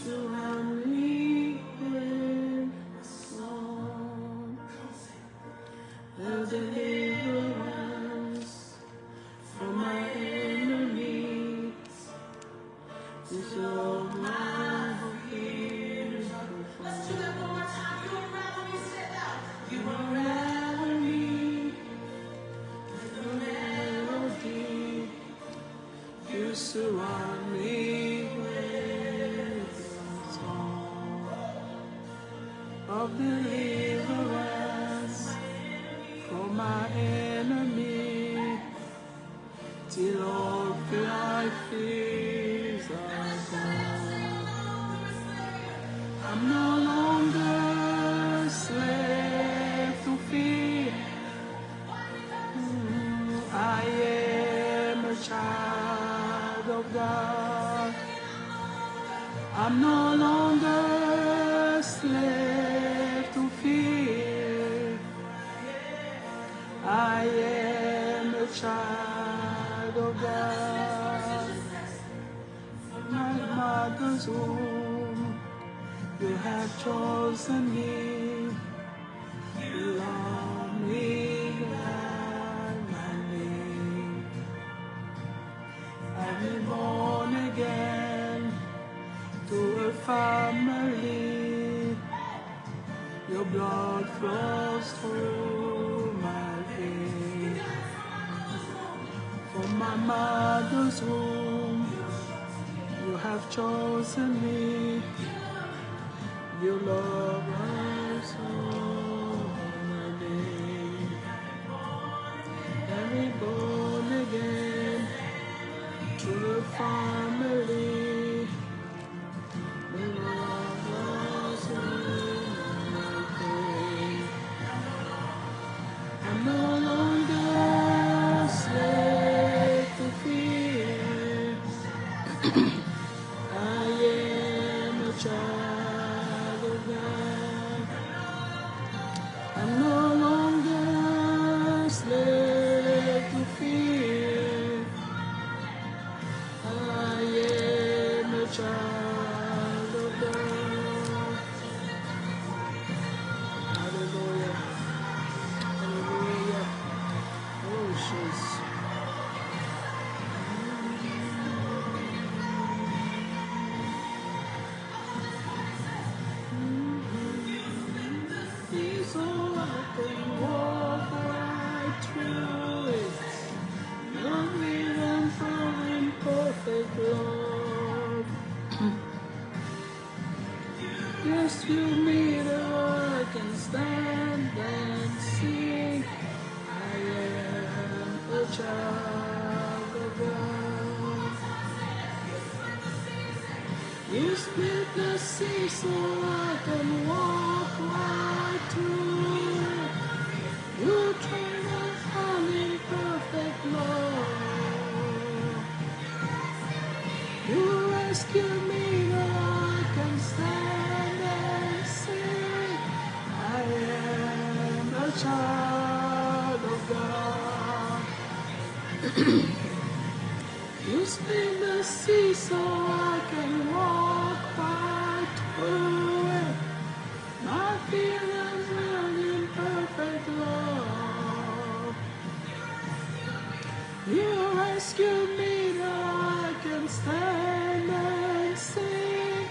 Surround me with a song of deliverance from my enemies. This is all my fears. Let's do that one more time. You unravel me, say it out. You unravel me with a melody. You surround me with a song of deliverance from my enemy, till all my fears are gone. I'm no longer a slave to fear. I am a child of God. I'm no longer a slave to fear. I am a child of God. From my mother's womb, you have chosen me. You love me by my name. I've been born again to a family. Your blood flows through my veins. From my mother's womb, you have chosen me. You love us all my name. And we born again to a family. You love us all my name. I'm no longer a slave to fear. I am a child of God. I'm no longer a slave to fear. I am a child of God. Hallelujah. Hallelujah. Oh, Jesus. So I can walk right through it. Not even from perfect love. Yes, you made it. I can stand and sing. I am a child of God. You split the sea so I can walk right through it. You train us on in perfect love. You rescue me that I can stand and sing. I am a child of God. You split the sea so I can walk right through it. My feelings run in perfect love. You rescued me that I can stand and sing.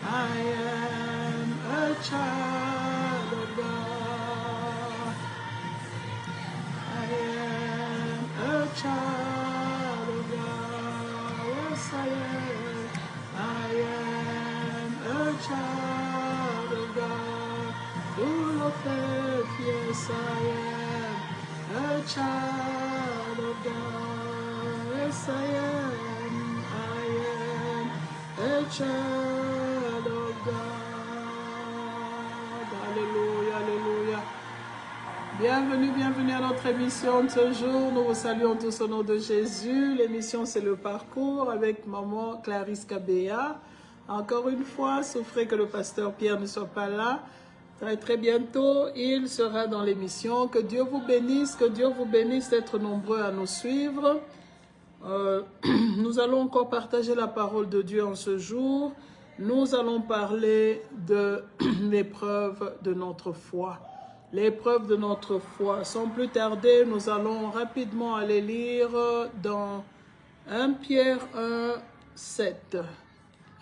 I am a child of God. I am a child of God. Yes, I am. I am a child of God. Full of faith, yes, I am a child of God. Yes, I am a child of God. Alléluia, alléluia. Bienvenue, bienvenue à notre émission de ce jour. Nous vous saluons tous au nom de Jésus. L'émission, c'est le parcours avec maman Clarisse Kabea. Encore une fois, souffrez que le pasteur Pierre ne soit pas là. Très très bientôt, il sera dans l'émission. Que Dieu vous bénisse d'être nombreux à nous suivre. Nous allons encore partager la parole de Dieu en ce jour. Nous allons parler de l'épreuve de notre foi. L'épreuve de notre foi. Sans plus tarder, nous allons rapidement aller lire dans 1 Pierre 1, 7.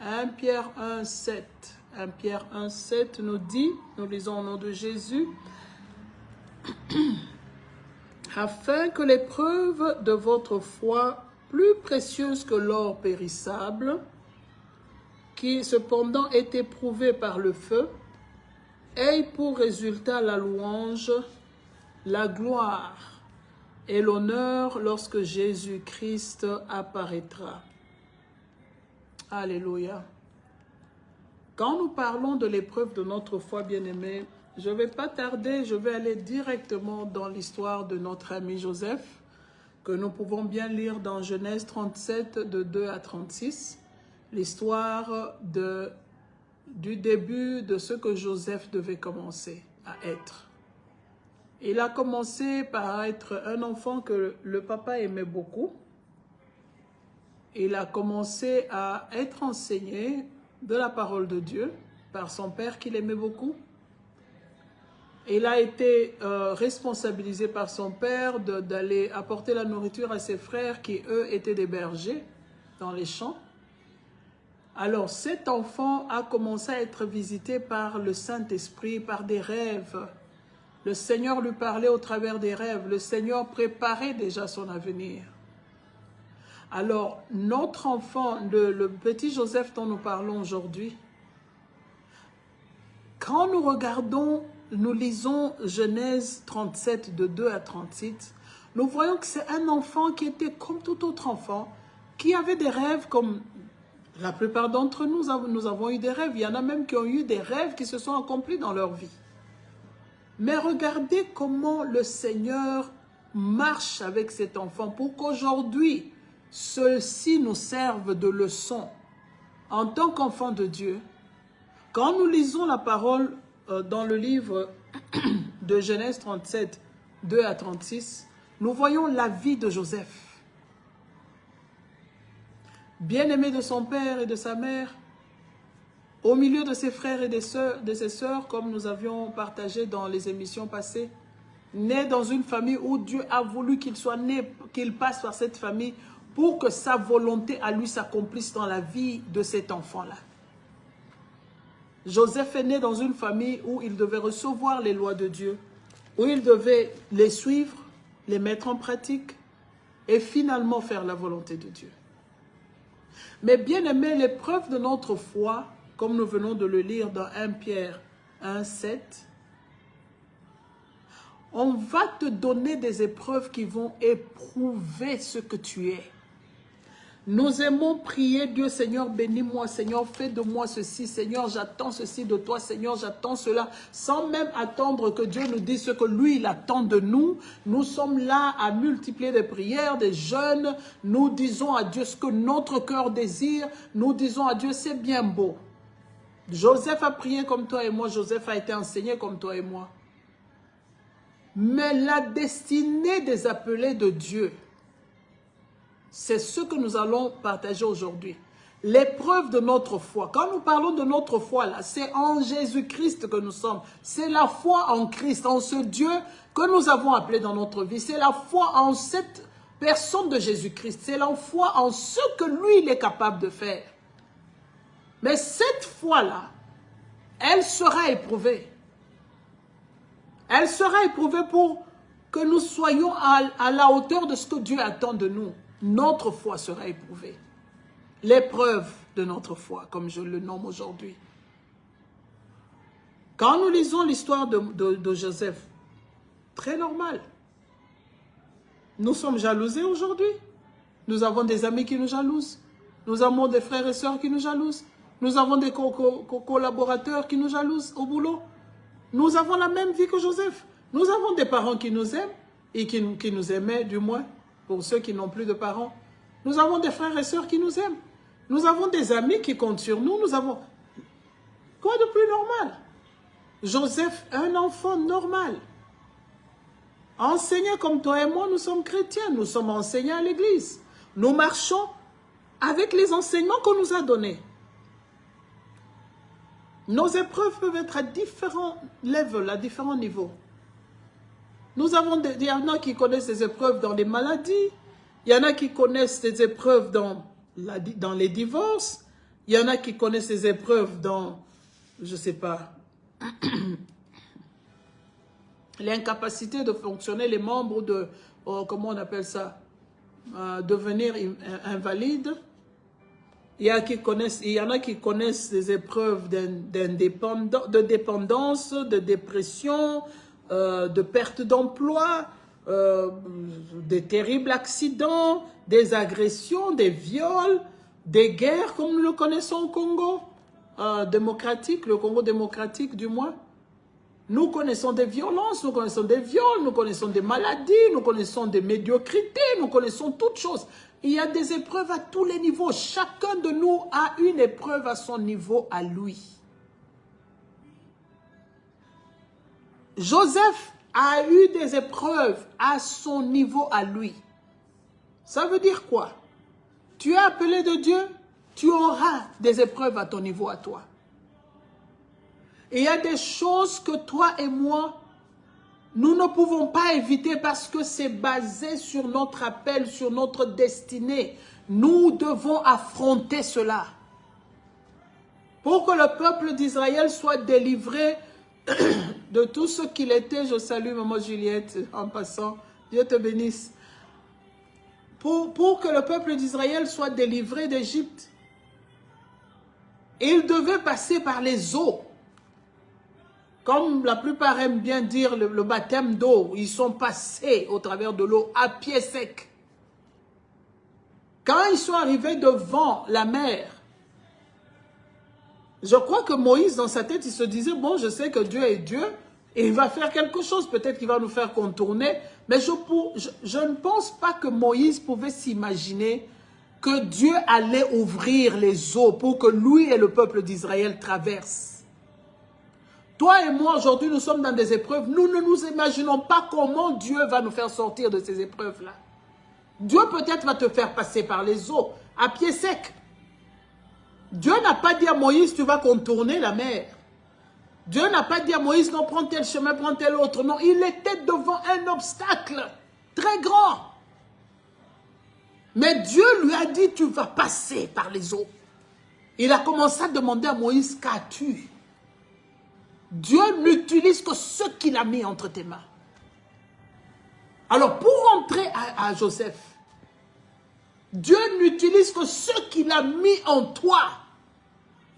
1 Pierre 1, 7. 1 Pierre 1, 7 nous dit, nous lisons au nom de Jésus, afin que l'épreuve de votre foi, plus précieuse que l'or périssable, qui cependant est éprouvé par le feu, ait pour résultat la louange, la gloire et l'honneur lorsque Jésus-Christ apparaîtra. Alléluia. Quand nous parlons de l'épreuve de notre foi, bien-aimés, je ne vais pas tarder, je vais aller directement dans l'histoire de notre ami Joseph, que nous pouvons bien lire dans Genèse 37, de 2 à 36, l'histoire du début de ce que Joseph devait commencer à être. Il a commencé par être un enfant que le papa aimait beaucoup. Il a commencé à être enseigné de la parole de Dieu par son père qu'il aimait beaucoup. Il a été responsabilisé par son père d'aller apporter la nourriture à ses frères qui, eux, étaient des bergers dans les champs. Alors, cet enfant a commencé à être visité par le Saint-Esprit, par des rêves. Le Seigneur lui parlait au travers des rêves. Le Seigneur préparait déjà son avenir. Alors, notre enfant, le petit Joseph dont nous parlons aujourd'hui, quand nous regardons, nous lisons Genèse 37, de 2 à 36, nous voyons que c'est un enfant qui était comme tout autre enfant, qui avait des rêves comme la plupart d'entre nous, nous avons eu des rêves. Il y en a même qui ont eu des rêves qui se sont accomplis dans leur vie. Mais regardez comment le Seigneur marche avec cet enfant pour qu'aujourd'hui, ceux-ci nous servent de leçon en tant qu'enfants de Dieu. Quand nous lisons la parole dans le livre de Genèse 37, 2 à 36, nous voyons la vie de Joseph. Bien-aimé de son père et de sa mère, au milieu de ses frères et de ses sœurs, comme nous avions partagé dans les émissions passées, né dans une famille où Dieu a voulu qu'il soit né, qu'il passe par cette famille pour que sa volonté à lui s'accomplisse dans la vie de cet enfant-là. Joseph est né dans une famille où il devait recevoir les lois de Dieu, où il devait les suivre, les mettre en pratique et finalement faire la volonté de Dieu. Mais bien aimé, l'épreuve de notre foi, comme nous venons de le lire dans 1 Pierre 1, 7, on va te donner des épreuves qui vont éprouver ce que tu es. Nous aimons prier Dieu, Seigneur, bénis-moi, Seigneur, fais de moi ceci, Seigneur, j'attends ceci de toi, Seigneur, j'attends cela, sans même attendre que Dieu nous dise ce que lui, il attend de nous. Nous sommes là à multiplier des prières, des jeûnes, nous disons à Dieu ce que notre cœur désire, nous disons à Dieu, c'est bien beau. Joseph a prié comme toi et moi, Joseph a été enseigné comme toi et moi. Mais la destinée des appelés de Dieu, c'est ce que nous allons partager aujourd'hui. L'épreuve de notre foi. Quand nous parlons de notre foi, là, c'est en Jésus-Christ que nous sommes. C'est la foi en Christ, en ce Dieu que nous avons appelé dans notre vie. C'est la foi en cette personne de Jésus-Christ. C'est la foi en ce que lui, il est capable de faire. Mais cette foi-là, elle sera éprouvée. Elle sera éprouvée pour que nous soyons à la hauteur de ce que Dieu attend de nous. Notre foi sera éprouvée. L'épreuve de notre foi, comme je le nomme aujourd'hui. Quand nous lisons l'histoire de Joseph, très normal. Nous sommes jalousés aujourd'hui. Nous avons des amis qui nous jalousent. Nous avons des frères et sœurs qui nous jalousent. Nous avons des collaborateurs qui nous jalousent au boulot. Nous avons la même vie que Joseph. Nous avons des parents qui nous aiment et qui nous aimaient du moins. Pour ceux qui n'ont plus de parents, nous avons des frères et sœurs qui nous aiment. Nous avons des amis qui comptent sur nous. Nous avons... Quoi de plus normal? Joseph, un enfant normal. Enseignant comme toi et moi, nous sommes chrétiens, nous sommes enseignants à l'église. Nous marchons avec les enseignements qu'on nous a donnés. Nos épreuves peuvent être à différents levels, à différents niveaux. Nous avons il y en a qui connaissent des épreuves dans les maladies, il y en a qui connaissent des épreuves dans les divorces, il y en a qui connaissent des épreuves dans, je ne sais pas, l'incapacité de fonctionner, les membres de, comment on appelle ça, devenir invalide. Il y en a qui connaissent des épreuves de dépendance, de dépression, de perte d'emploi, des terribles accidents, des agressions, des viols, des guerres comme nous le connaissons au Congo démocratique, le Congo démocratique du moins. Nous connaissons des violences, nous connaissons des viols, nous connaissons des maladies, nous connaissons des médiocrités, nous connaissons toutes choses. Il y a des épreuves à tous les niveaux. Chacun de nous a une épreuve à son niveau à lui. Joseph a eu des épreuves à son niveau à lui. Ça veut dire quoi? Tu es appelé de Dieu, tu auras des épreuves à ton niveau à toi. Et il y a des choses que toi et moi, nous ne pouvons pas éviter parce que c'est basé sur notre appel, sur notre destinée. Nous devons affronter cela. Pour que le peuple d'Israël soit délivré de tout ce qu'il était. Je salue Maman Juliette en passant. Dieu te bénisse. Pour que le peuple d'Israël soit délivré d'Égypte, il devait passer par les eaux. Comme la plupart aiment bien dire le baptême d'eau, ils sont passés au travers de l'eau à pied sec. Quand ils sont arrivés devant la mer, je crois que Moïse, dans sa tête, il se disait, bon, je sais que Dieu est Dieu, et il va faire quelque chose, peut-être qu'il va nous faire contourner, mais je ne pense pas que Moïse pouvait s'imaginer que Dieu allait ouvrir les eaux pour que lui et le peuple d'Israël traversent. Toi et moi, aujourd'hui, nous sommes dans des épreuves. Nous ne nous imaginons pas comment Dieu va nous faire sortir de ces épreuves-là. Dieu peut-être va te faire passer par les eaux, à pied sec. Dieu n'a pas dit à Moïse, tu vas contourner la mer. Dieu n'a pas dit à Moïse, non, prends tel chemin, prends tel autre. Non, il était devant un obstacle très grand. Mais Dieu lui a dit, tu vas passer par les eaux. Il a commencé à demander à Moïse, qu'as-tu? Dieu n'utilise que ce qu'il a mis entre tes mains. Alors, pour entrer à Joseph, Dieu n'utilise que ce qu'il a mis en toi.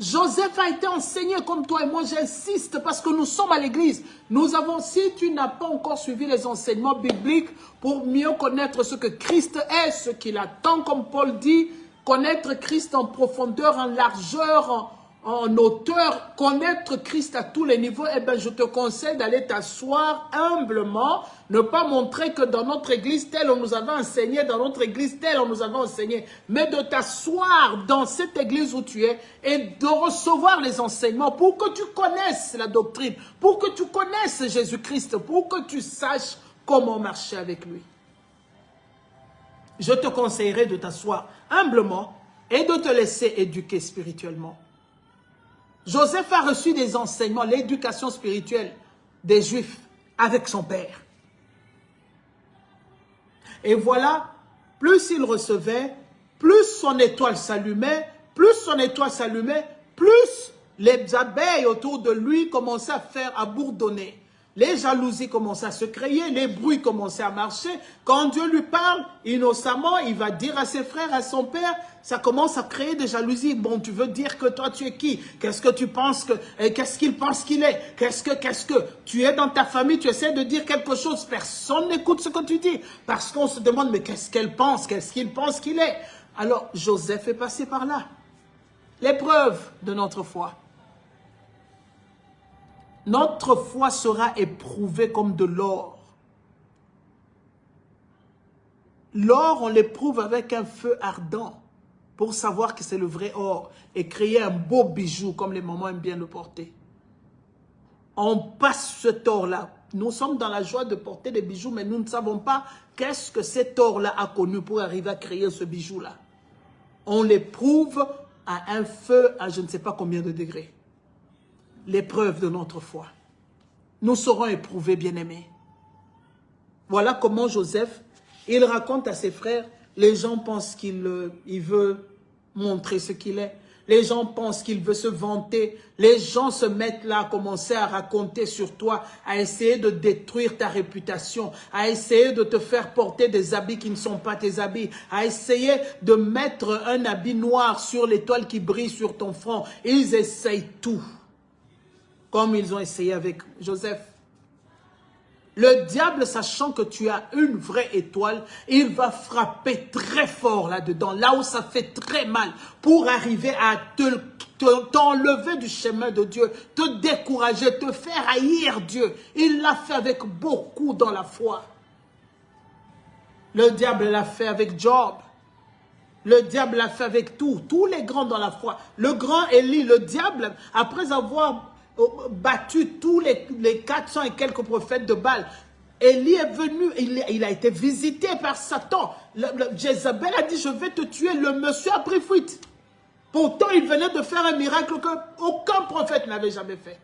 Joseph a été enseigné comme toi et moi, j'insiste, parce que nous sommes à l'église. Nous avons, si tu n'as pas encore suivi les enseignements bibliques pour mieux connaître ce que Christ est, ce qu'il attend, comme Paul dit, connaître Christ en profondeur, en largeur, en hauteur, connaître Christ à tous les niveaux, eh bien, je te conseille d'aller t'asseoir humblement, ne pas montrer que dans notre église, tel on nous avait enseigné, dans notre église, tel on nous avait enseigné, mais de t'asseoir dans cette église où tu es et de recevoir les enseignements pour que tu connaisses la doctrine, pour que tu connaisses Jésus-Christ, pour que tu saches comment marcher avec lui. Je te conseillerais de t'asseoir humblement et de te laisser éduquer spirituellement. Joseph a reçu des enseignements, l'éducation spirituelle des Juifs avec son père. Et voilà, plus il recevait, plus son étoile s'allumait, plus les abeilles autour de lui commençaient à bourdonner. Les jalousies commençaient à se créer, les bruits commençaient à marcher. Quand Dieu lui parle, innocemment, il va dire à ses frères, à son père, ça commence à créer des jalousies. Bon, tu veux dire que toi, tu es qui? Qu'est-ce que tu penses que... Qu'est-ce qu'il pense qu'il est? Qu'est-ce que... Tu es dans ta famille, tu essaies de dire quelque chose. Personne n'écoute ce que tu dis. Parce qu'on se demande, mais qu'est-ce qu'elle pense? Qu'est-ce qu'il pense qu'il est? Alors, Joseph est passé par là. L'épreuve de notre foi. Notre foi sera éprouvée comme de l'or. L'or, on l'éprouve avec un feu ardent pour savoir que c'est le vrai or et créer un beau bijou comme les mamans aiment bien le porter. On passe ce tort-là. Nous sommes dans la joie de porter des bijoux, mais nous ne savons pas qu'est-ce que cet or-là a connu pour arriver à créer ce bijou-là. On l'éprouve à un feu à je ne sais pas combien de degrés. L'épreuve de notre foi. Nous serons éprouvés, bien-aimés. Voilà comment Joseph, il raconte à ses frères, les gens pensent qu'il veut montrer ce qu'il est. Les gens pensent qu'il veut se vanter. Les gens se mettent là à commencer à raconter sur toi, à essayer de détruire ta réputation, à essayer de te faire porter des habits qui ne sont pas tes habits, à essayer de mettre un habit noir sur l'étoile qui brille sur ton front. Ils essayent tout, comme ils ont essayé avec Joseph. Le diable, sachant que tu as une vraie étoile, il va frapper très fort là-dedans, là où ça fait très mal, pour arriver à t'enlever du chemin de Dieu, te décourager, te faire haïr Dieu. Il l'a fait avec beaucoup dans la foi. Le diable l'a fait avec Job. Le diable l'a fait avec tous les grands dans la foi. Le grand Élie, le diable, après avoir battu tous les 400 et quelques prophètes de Baal, Élie est venu, il a été visité par Satan. Jézabel a dit, je vais te tuer. Le monsieur a pris fuite. Pourtant, il venait de faire un miracle qu'aucun prophète n'avait jamais fait.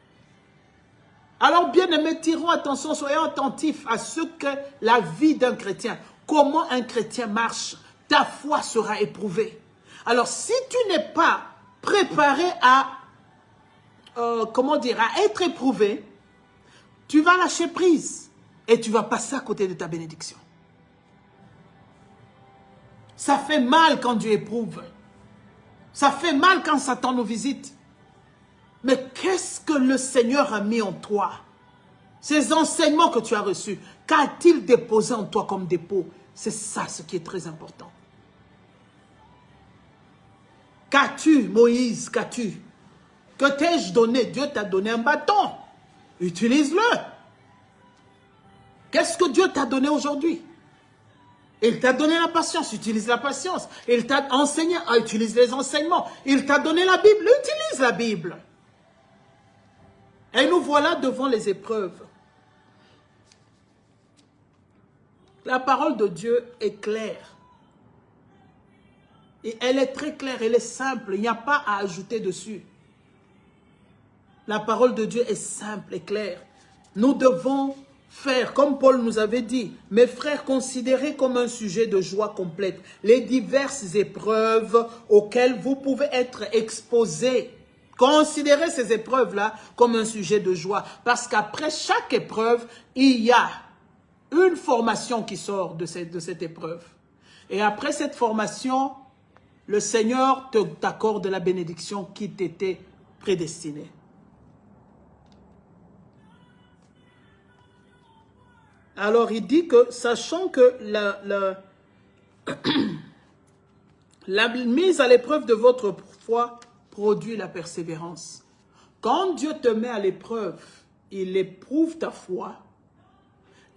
Alors, bien-aimés, tirons attention, soyons attentifs à ce que la vie d'un chrétien, comment un chrétien marche, ta foi sera éprouvée. Alors, si tu n'es pas préparé à à être éprouvé, tu vas lâcher prise et tu vas passer à côté de ta bénédiction. Ça fait mal quand Dieu éprouve. Ça fait mal quand Satan nous visite. Mais qu'est-ce que le Seigneur a mis en toi? Ces enseignements que tu as reçus, qu'a-t-il déposé en toi comme dépôt? C'est ça ce qui est très important. Qu'as-tu, Moïse, qu'as-tu? Que t'ai-je donné? Dieu t'a donné un bâton. Utilise-le. Qu'est-ce que Dieu t'a donné aujourd'hui? Il t'a donné la patience, utilise la patience. Il t'a enseigné à utiliser les enseignements. Il t'a donné la Bible, utilise la Bible. Et nous voilà devant les épreuves. La parole de Dieu est claire. Et elle est très claire, elle est simple. Il n'y a pas à ajouter dessus. La parole de Dieu est simple et claire. Nous devons faire, comme Paul nous avait dit, mes frères, considérez comme un sujet de joie complète les diverses épreuves auxquelles vous pouvez être exposés. Considérez ces épreuves-là comme un sujet de joie. Parce qu'après chaque épreuve, il y a une formation qui sort de cette épreuve. Et après cette formation, le Seigneur t'accorde la bénédiction qui t'était prédestinée. Alors, il dit que, sachant que la mise à l'épreuve de votre foi produit la persévérance. Quand Dieu te met à l'épreuve, il éprouve ta foi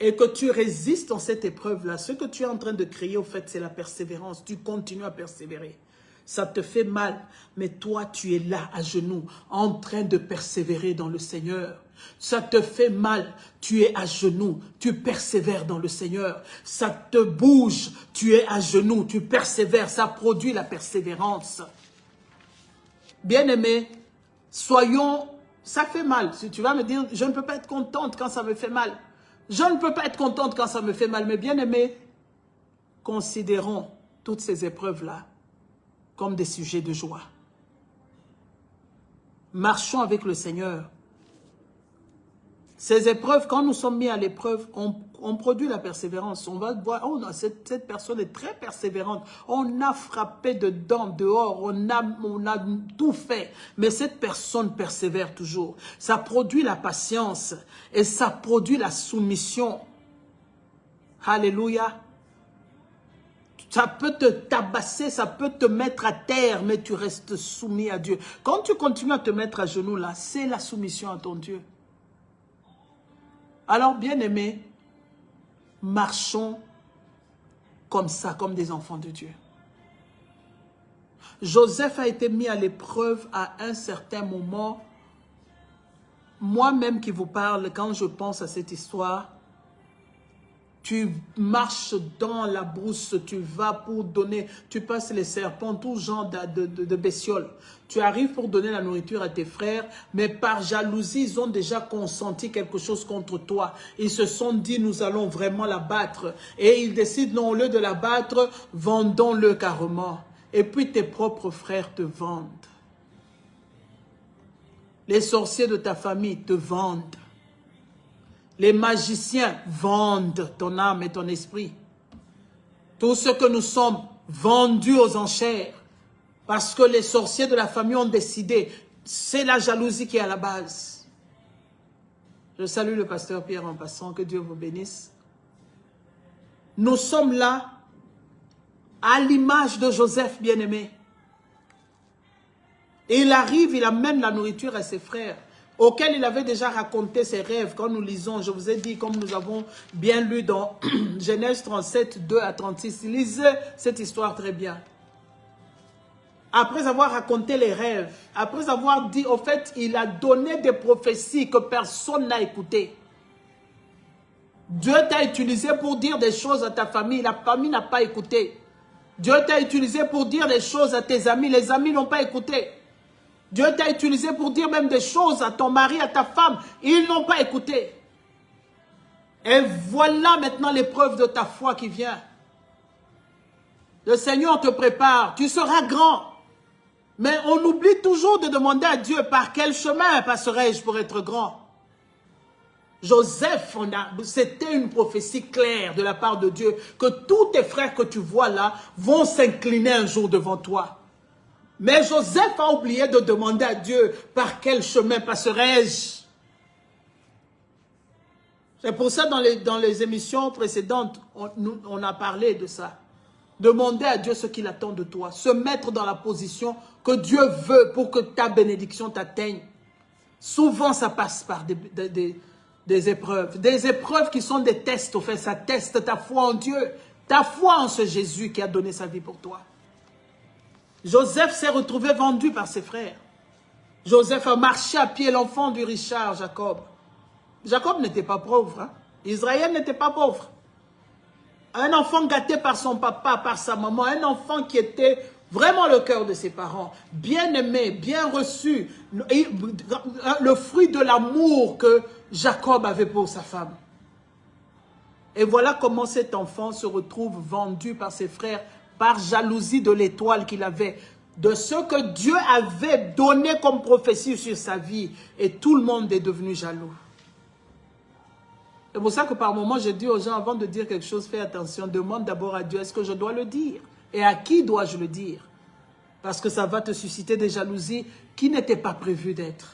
et que tu résistes dans cette épreuve-là. Ce que tu es en train de créer, au fait, c'est la persévérance. Tu continues à persévérer. Ça te fait mal, mais toi, tu es là, à genoux, en train de persévérer dans le Seigneur. Ça te fait mal, tu es à genoux, tu persévères dans le Seigneur. Ça te bouge, tu es à genoux, tu persévères, ça produit la persévérance. Bien-aimés, soyons, ça fait mal. Si tu vas me dire, je ne peux pas être contente quand ça me fait mal. Je ne peux pas être contente quand ça me fait mal, mais bien-aimés, considérons toutes ces épreuves-là comme des sujets de joie. Marchons avec le Seigneur. Ces épreuves, quand nous sommes mis à l'épreuve, on produit la persévérance. On va voir, oh, cette personne est très persévérante. On a frappé dedans, dehors, on a tout fait. Mais cette personne persévère toujours. Ça produit la patience et ça produit la soumission. Alléluia. Ça peut te tabasser, ça peut te mettre à terre, mais tu restes soumis à Dieu. Quand tu continues à te mettre à genoux là, c'est la soumission à ton Dieu. Alors, bien-aimés, marchons comme ça, comme des enfants de Dieu. Joseph a été mis à l'épreuve à un certain moment Moi-même qui vous parle, quand je pense à cette histoire, tu marches dans la brousse, tu vas pour donner, tu passes les serpents, tout genre de bestioles. Tu arrives pour donner la nourriture à tes frères, mais par jalousie, ils ont déjà consenti quelque chose contre toi. Ils se sont dit, nous allons vraiment la battre. Et ils décident, non, au lieu de la battre, vendons-le carrément. Et puis tes propres frères te vendent. Les sorciers de ta famille te vendent. Les magiciens vendent ton âme et ton esprit. Tout ce que nous sommes vendus aux enchères. Parce que les sorciers de la famille ont décidé. C'est la jalousie qui est à la base. Je salue le pasteur Pierre en passant. Que Dieu vous bénisse. Nous sommes là à l'image de Joseph bien-aimé. Et il arrive, il amène la nourriture à ses frères, auxquels il avait déjà raconté ses rêves. Quand nous lisons, je vous ai dit, comme nous avons bien lu dans Genèse 37, 2 à 36, lisez cette histoire très bien. Après avoir raconté les rêves, après avoir dit, au fait, il a donné des prophéties que personne n'a écoutées. Dieu t'a utilisé pour dire des choses à ta famille, la famille n'a pas écouté. Dieu t'a utilisé pour dire des choses à tes amis, les amis n'ont pas écouté. Dieu t'a utilisé pour dire même des choses à ton mari, à ta femme. Ils n'ont pas écouté. Et voilà maintenant l'épreuve de ta foi qui vient. Le Seigneur te prépare. Tu seras grand. Mais on oublie toujours de demander à Dieu par quel chemin passerai-je pour être grand. Joseph, c'était une prophétie claire de la part de Dieu que tous tes frères que tu vois là vont s'incliner un jour devant toi. Mais Joseph a oublié de demander à Dieu par quel chemin passerai-je. C'est pour ça dans les émissions précédentes, on a parlé de ça. Demander à Dieu ce qu'il attend de toi. Se mettre dans la position que Dieu veut pour que ta bénédiction t'atteigne. Souvent, ça passe par des épreuves. Des épreuves qui sont des tests. Au fait, ça teste ta foi en Dieu. Ta foi en ce Jésus qui a donné sa vie pour toi. Joseph s'est retrouvé vendu par ses frères. Joseph a marché à pied, l'enfant du Richard, Jacob. Jacob n'était pas pauvre. Hein? Israël n'était pas pauvre. Un enfant gâté par son papa, par sa maman. Un enfant qui était vraiment le cœur de ses parents. Bien aimé, bien reçu. Le fruit de l'amour que Jacob avait pour sa femme. Et voilà comment cet enfant se retrouve vendu par ses frères par jalousie de l'étoile qu'il avait, de ce que Dieu avait donné comme prophétie sur sa vie. Et tout le monde est devenu jaloux. C'est pour ça que par moments, je dis aux gens, avant de dire quelque chose, fais attention, demande d'abord à Dieu, est-ce que je dois le dire? Et à qui dois-je le dire? Parce que ça va te susciter des jalousies qui n'étaient pas prévues d'être.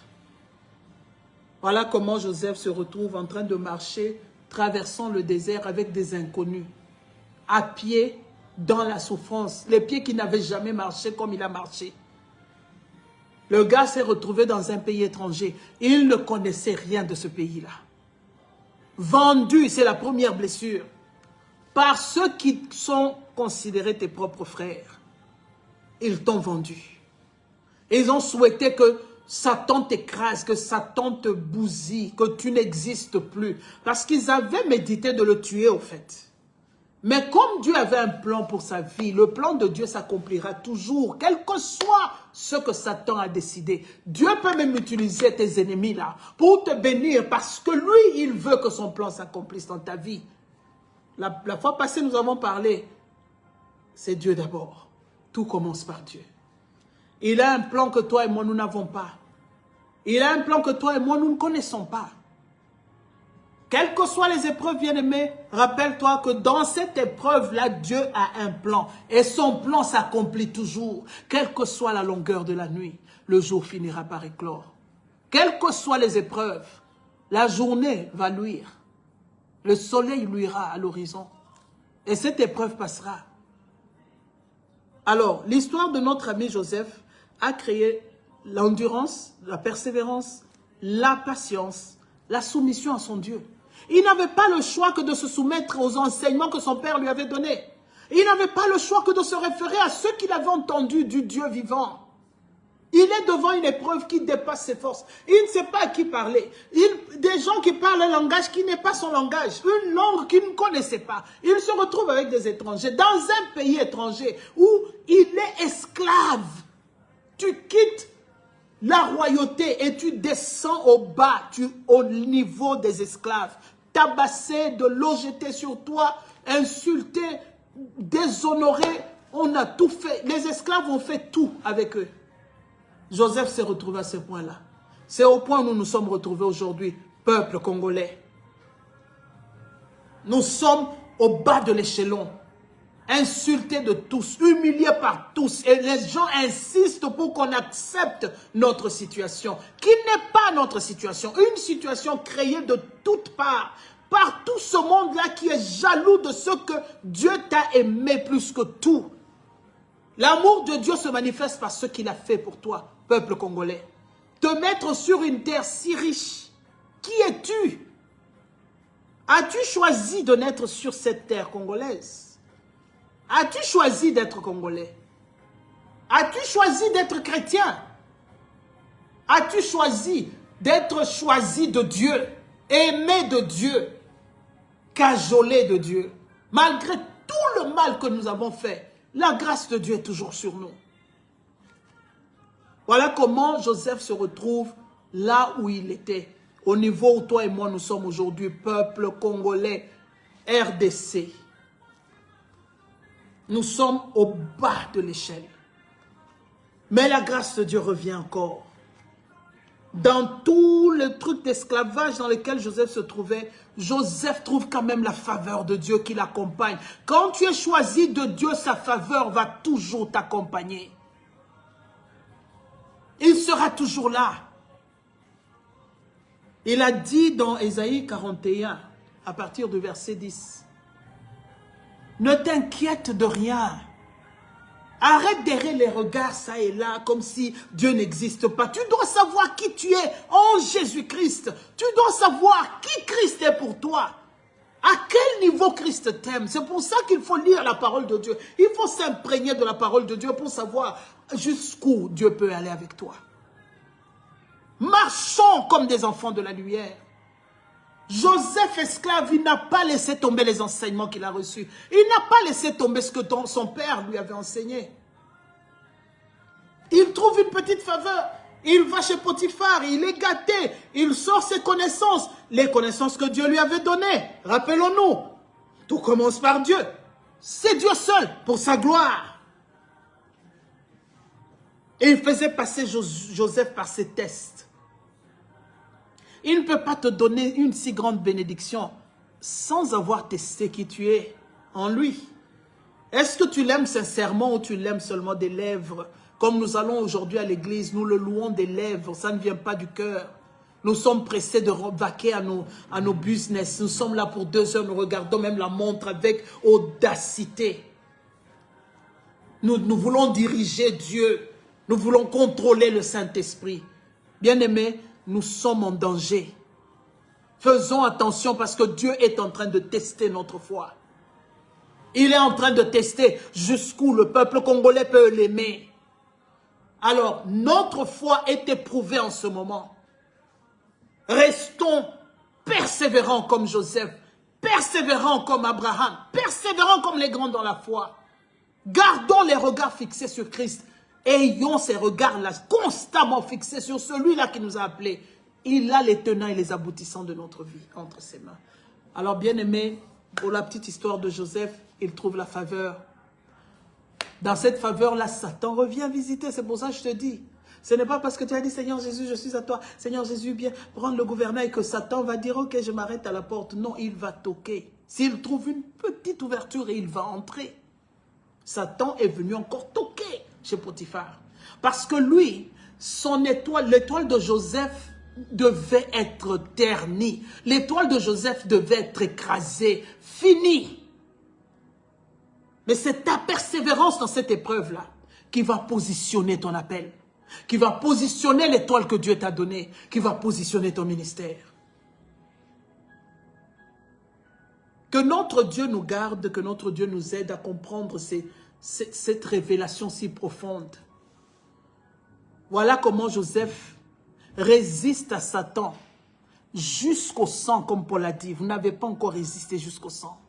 Voilà comment Joseph se retrouve en train de marcher, traversant le désert avec des inconnus, à pied, dans la souffrance, les pieds qui n'avaient jamais marché comme il a marché. Le gars s'est retrouvé dans un pays étranger. Il ne connaissait rien de ce pays-là. Vendu, c'est la première blessure, par ceux qui sont considérés tes propres frères. Ils t'ont vendu. Ils ont souhaité que Satan t'écrase, que Satan te bousille, que tu n'existes plus. Parce qu'ils avaient médité de le tuer au fait. Mais comme Dieu avait un plan pour sa vie, le plan de Dieu s'accomplira toujours, quel que soit ce que Satan a décidé. Dieu peut même utiliser tes ennemis là pour te bénir parce que lui, il veut que son plan s'accomplisse dans ta vie. La fois passée, nous avons parlé, c'est Dieu d'abord. Tout commence par Dieu. Il a un plan que toi et moi, nous n'avons pas. Il a un plan que toi et moi, nous ne connaissons pas. Quelles que soient les épreuves, bien-aimés, rappelle-toi que dans cette épreuve-là, Dieu a un plan. Et son plan s'accomplit toujours. Quelle que soit la longueur de la nuit, le jour finira par éclore. Quelles que soient les épreuves, la journée va luire. Le soleil luira à l'horizon. Et cette épreuve passera. Alors, l'histoire de notre ami Joseph a créé l'endurance, la persévérance, la patience, la soumission à son Dieu. Il n'avait pas le choix que de se soumettre aux enseignements que son père lui avait donnés. Il n'avait pas le choix que de se référer à ceux qu'il avait entendus du Dieu vivant. Il est devant une épreuve qui dépasse ses forces. Il ne sait pas à qui parler. Des gens qui parlent un langage qui n'est pas son langage. Une langue qu'il ne connaissait pas. Il se retrouve avec des étrangers. Dans un pays étranger où il est esclave. Tu quittes la royauté et tu descends au bas, au niveau des esclaves. Tabasser, de l'eau jetée sur toi, insulter, déshonorer. On a tout fait. Les esclaves ont fait tout avec eux. Joseph s'est retrouvé à ce point-là. C'est au point où nous nous sommes retrouvés aujourd'hui, peuple congolais. Nous sommes au bas de l'échelon, insultés de tous, humiliés par tous. Et les gens insistent pour qu'on accepte notre situation, qui n'est pas notre situation. Une situation créée de toutes parts, par tout ce monde-là qui est jaloux de ce que Dieu t'a aimé plus que tout. L'amour de Dieu se manifeste par ce qu'il a fait pour toi, peuple congolais. Te mettre sur une terre si riche. Qui es-tu? As-tu choisi de naître sur cette terre congolaise? As-tu choisi d'être congolais? As-tu choisi d'être chrétien? As-tu choisi d'être choisi de Dieu, aimé de Dieu, cajolé de Dieu? Malgré tout le mal que nous avons fait, la grâce de Dieu est toujours sur nous. Voilà comment Joseph se retrouve là où il était. Au niveau où toi et moi nous sommes aujourd'hui, peuple congolais, RDC. Nous sommes au bas de l'échelle. Mais la grâce de Dieu revient encore. Dans tout le truc d'esclavage dans lequel Joseph se trouvait, Joseph trouve quand même la faveur de Dieu qui l'accompagne. Quand tu es choisi de Dieu, sa faveur va toujours t'accompagner. Il sera toujours là. Il a dit dans Ésaïe 41, à partir du verset 10, « Ne t'inquiète de rien. Arrête d'errer les regards ça et là comme si Dieu n'existe pas. Tu dois savoir qui tu es en Jésus-Christ. Tu dois savoir qui Christ est pour toi. À quel niveau Christ t'aime. C'est pour ça qu'il faut lire la parole de Dieu. Il faut s'imprégner de la parole de Dieu pour savoir jusqu'où Dieu peut aller avec toi. Marchons comme des enfants de la lumière. Joseph, esclave, il n'a pas laissé tomber les enseignements qu'il a reçus. Il n'a pas laissé tomber ce que son père lui avait enseigné. Il trouve une petite faveur. Il va chez Potiphar, il est gâté. Il sort ses connaissances. Les connaissances que Dieu lui avait données. Rappelons-nous, tout commence par Dieu. C'est Dieu seul pour sa gloire. Et il faisait passer Joseph par ses tests. Il ne peut pas te donner une si grande bénédiction sans avoir testé qui tu es en lui. Est-ce que tu l'aimes sincèrement ou tu l'aimes seulement des lèvres? Comme nous allons aujourd'hui à l'église, nous le louons des lèvres, ça ne vient pas du cœur. Nous sommes pressés de vaquer à nos business. Nous sommes là pour 2 heures, nous regardons même la montre avec audacité. Nous voulons diriger Dieu. Nous voulons contrôler le Saint-Esprit. Bien-aimés, nous sommes en danger. Faisons attention parce que Dieu est en train de tester notre foi. Il est en train de tester jusqu'où le peuple congolais peut l'aimer. Alors, notre foi est éprouvée en ce moment. Restons persévérants comme Joseph, persévérants comme Abraham, persévérants comme les grands dans la foi. Gardons les regards fixés sur Christ. Ayons ces regards-là constamment fixés sur celui-là qui nous a appelés. Il a les tenants et les aboutissants de notre vie entre ses mains. Alors, bien-aimés, pour la petite histoire de Joseph, il trouve la faveur. Dans cette faveur-là, Satan revient visiter. C'est pour ça que je te dis. Ce n'est pas parce que tu as dit, Seigneur Jésus, je suis à toi. Seigneur Jésus, viens prendre le gouvernail que Satan va dire, ok, je m'arrête à la porte. Non, il va toquer. S'il trouve une petite ouverture et il va entrer. Satan est venu encore toquer chez Potiphar. Parce que lui, son étoile, l'étoile de Joseph devait être ternie. L'étoile de Joseph devait être écrasée, finie. Mais c'est ta persévérance dans cette épreuve-là qui va positionner ton appel, qui va positionner l'étoile que Dieu t'a donnée, qui va positionner ton ministère. Que notre Dieu nous garde, que notre Dieu nous aide à comprendre cette révélation si profonde. Voilà comment Joseph résiste à Satan jusqu'au sang, comme Paul a dit. Vous n'avez pas encore résisté jusqu'au sang.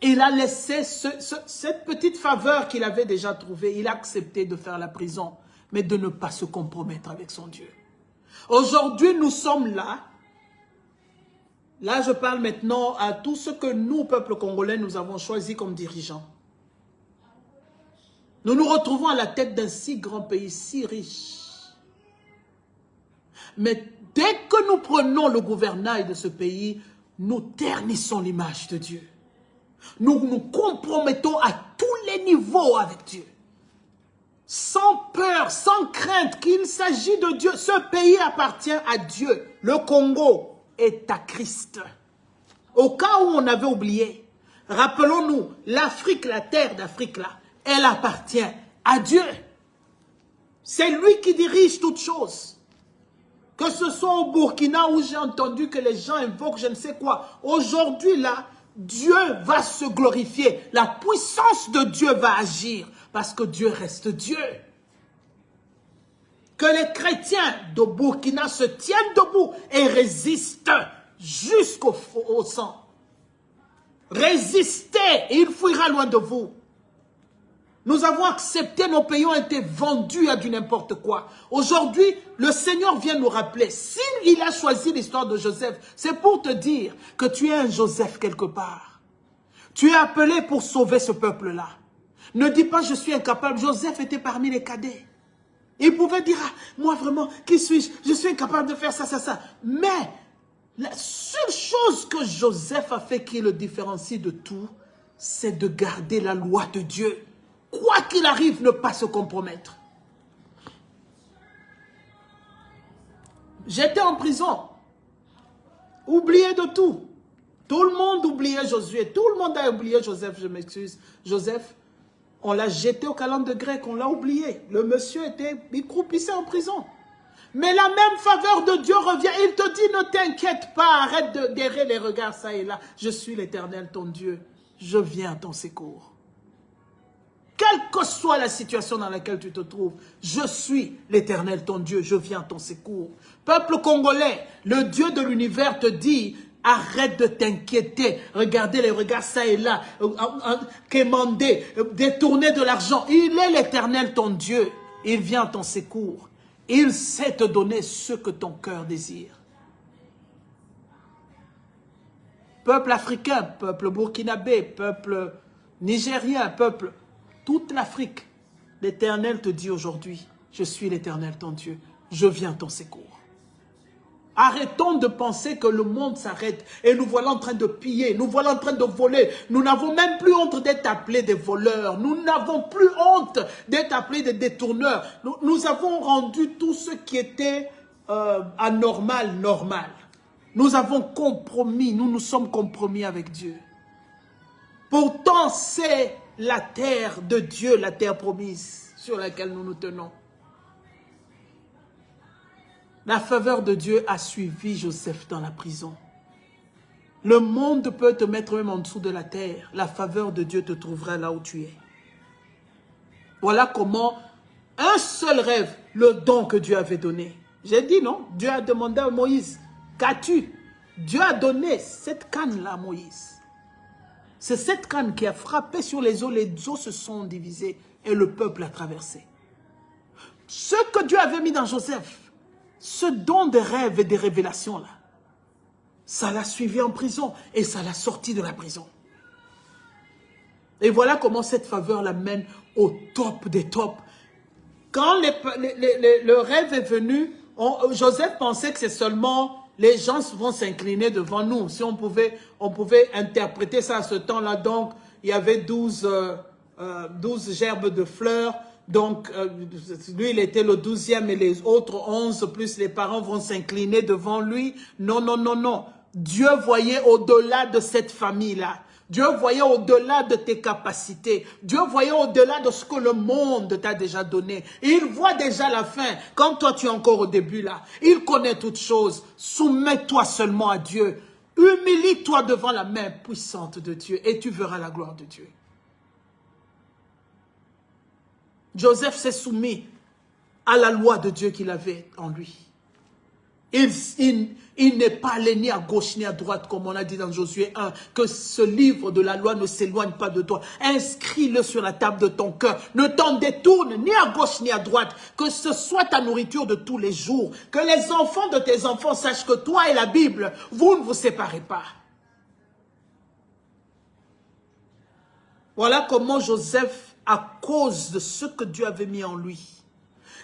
Il a laissé cette petite faveur qu'il avait déjà trouvée. Il a accepté de faire la prison, mais de ne pas se compromettre avec son Dieu. Aujourd'hui, nous sommes là. Là, je parle maintenant à tout ce que nous, peuple congolais, nous avons choisi comme dirigeants. Nous nous retrouvons à la tête d'un si grand pays, si riche. Mais dès que nous prenons le gouvernail de ce pays, nous ternissons l'image de Dieu. Nous nous compromettons à tous les niveaux avec Dieu. Sans peur, sans crainte qu'il s'agit de Dieu. Ce pays appartient à Dieu. Le Congo est à Christ. Au cas où on avait oublié, rappelons-nous, l'Afrique, la terre d'Afrique là, elle appartient à Dieu. C'est lui qui dirige toutes choses. Que ce soit au Burkina où j'ai entendu que les gens invoquent je ne sais quoi. Aujourd'hui là, Dieu va se glorifier. La puissance de Dieu va agir. Parce que Dieu reste Dieu. Que les chrétiens de Burkina se tiennent debout et résistent jusqu'au sang. Résistez et il fuira loin de vous. Nous avons accepté, nos pays ont été vendus à du n'importe quoi. Aujourd'hui, le Seigneur vient nous rappeler, s'il a choisi l'histoire de Joseph, c'est pour te dire que tu es un Joseph quelque part. Tu es appelé pour sauver ce peuple-là. Ne dis pas, je suis incapable. Joseph était parmi les cadets. Il pouvait dire, ah, moi vraiment, qui suis-je? Je suis incapable de faire ça, ça, ça. Mais, la seule chose que Joseph a fait qui le différencie de tout, c'est de garder la loi de Dieu. Quoi qu'il arrive, ne pas se compromettre. J'étais en prison. Oublié de tout. Tout le monde oubliait Josué. Tout le monde a oublié Joseph, je m'excuse. Joseph, on l'a jeté au calendrier grec, on l'a oublié. Le monsieur il croupissait en prison. Mais la même faveur de Dieu revient. Il te dit, ne t'inquiète pas, arrête d'errer les regards ça et là. Je suis l'Éternel, ton Dieu. Je viens à ton secours. Quelle que soit la situation dans laquelle tu te trouves, je suis l'Éternel, ton Dieu, je viens à ton secours. Peuple congolais, le Dieu de l'univers te dit, arrête de t'inquiéter, regardez les regards ça et là, quémander, détourner de l'argent. Il est l'Éternel, ton Dieu, il vient à ton secours. Il sait te donner ce que ton cœur désire. Peuple africain, peuple burkinabé, peuple nigérien, peuple... Toute l'Afrique, l'Éternel te dit aujourd'hui, je suis l'Éternel ton Dieu, je viens à ton secours. Arrêtons de penser que le monde s'arrête et nous voilà en train de piller, nous voilà en train de voler. Nous n'avons même plus honte d'être appelés des voleurs, nous n'avons plus honte d'être appelés des détourneurs. Nous avons rendu tout ce qui était anormal, normal. Nous avons compromis, nous nous sommes compromis avec Dieu. Pourtant, c'est la terre de Dieu, la terre promise sur laquelle nous nous tenons. La faveur de Dieu a suivi Joseph dans la prison. Le monde peut te mettre même en dessous de la terre. La faveur de Dieu te trouvera là où tu es. Voilà comment un seul rêve, le don que Dieu avait donné. J'ai dit non, Dieu a demandé à Moïse, qu'as-tu? Dieu a donné cette canne-là à Moïse. C'est cette canne qui a frappé sur les eaux se sont divisées et le peuple a traversé. Ce que Dieu avait mis dans Joseph, ce don de rêves et de révélations là, ça l'a suivi en prison et ça l'a sorti de la prison. Et voilà comment cette faveur l'amène au top des tops. Quand le rêve est venu, Joseph pensait que c'est seulement... Les gens vont s'incliner devant nous. Si on pouvait interpréter ça à ce temps-là, donc il y avait 12 gerbes de fleurs. Donc lui, il était le 12e et les autres 11, plus les parents vont s'incliner devant lui. Non, non, non, non. Dieu voyait au-delà de cette famille-là. Dieu voyait au-delà de tes capacités. Dieu voyait au-delà de ce que le monde t'a déjà donné. Il voit déjà la fin. Quand toi, tu es encore au début là. Il connaît toutes choses. Soumets-toi seulement à Dieu. Humilie-toi devant la main puissante de Dieu et tu verras la gloire de Dieu. Joseph s'est soumis à la loi de Dieu qu'il avait en lui. Il n'est pas allé ni à gauche ni à droite, comme on a dit dans Josué 1, que ce livre de la loi ne s'éloigne pas de toi. Inscris-le sur la table de ton cœur. Ne t'en détourne ni à gauche ni à droite. Que ce soit ta nourriture de tous les jours. Que les enfants de tes enfants sachent que toi et la Bible, vous ne vous séparez pas. Voilà comment Joseph, à cause de ce que Dieu avait mis en lui,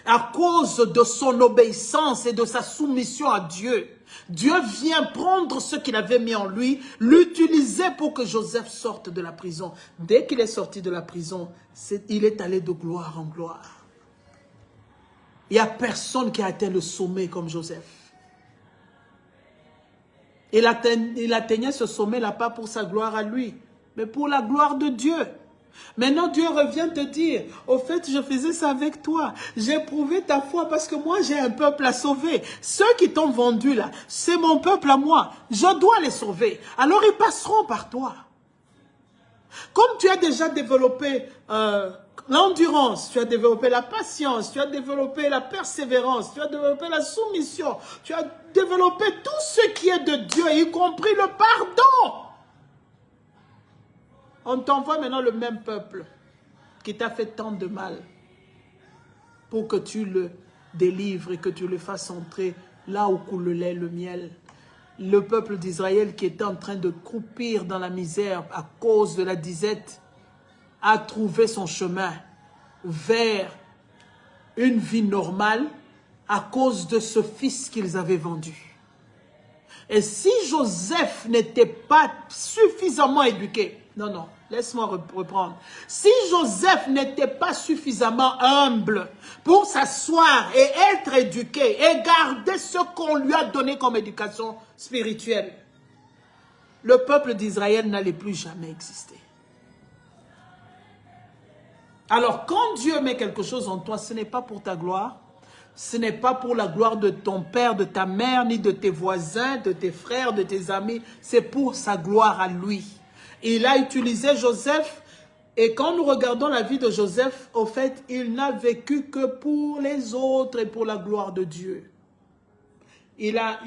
à cause de son obéissance et de sa soumission à Dieu, Dieu vient prendre ce qu'il avait mis en lui, l'utiliser pour que Joseph sorte de la prison. Dès qu'il est sorti de la prison, il est allé de gloire en gloire. Il n'y a personne qui a atteint le sommet comme Joseph. Il atteignait ce sommet-là pas pour sa gloire à lui, mais pour la gloire de Dieu. Maintenant, Dieu revient te dire, au fait, je faisais ça avec toi. J'ai prouvé ta foi parce que moi, j'ai un peuple à sauver. Ceux qui t'ont vendu là, c'est mon peuple à moi. Je dois les sauver. Alors, ils passeront par toi. Comme tu as déjà développé l'endurance, tu as développé la patience, tu as développé la persévérance, tu as développé la soumission, tu as développé tout ce qui est de Dieu, y compris le pardon. On t'envoie maintenant le même peuple qui t'a fait tant de mal pour que tu le délivres et que tu le fasses entrer là où coule le lait, le miel. Le peuple d'Israël qui était en train de croupir dans la misère à cause de la disette a trouvé son chemin vers une vie normale à cause de ce fils qu'ils avaient vendu. Et si Joseph n'était pas suffisamment éduqué, non, laisse-moi reprendre. Si Joseph n'était pas suffisamment humble pour s'asseoir et être éduqué et garder ce qu'on lui a donné comme éducation spirituelle, le peuple d'Israël n'allait plus jamais exister. Alors, quand Dieu met quelque chose en toi, ce n'est pas pour ta gloire, ce n'est pas pour la gloire de ton père, de ta mère, ni de tes voisins, de tes frères, de tes amis. C'est pour sa gloire à lui. Il a utilisé Joseph. Et quand nous regardons la vie de Joseph, au fait, il n'a vécu que pour les autres et pour la gloire de Dieu. Il a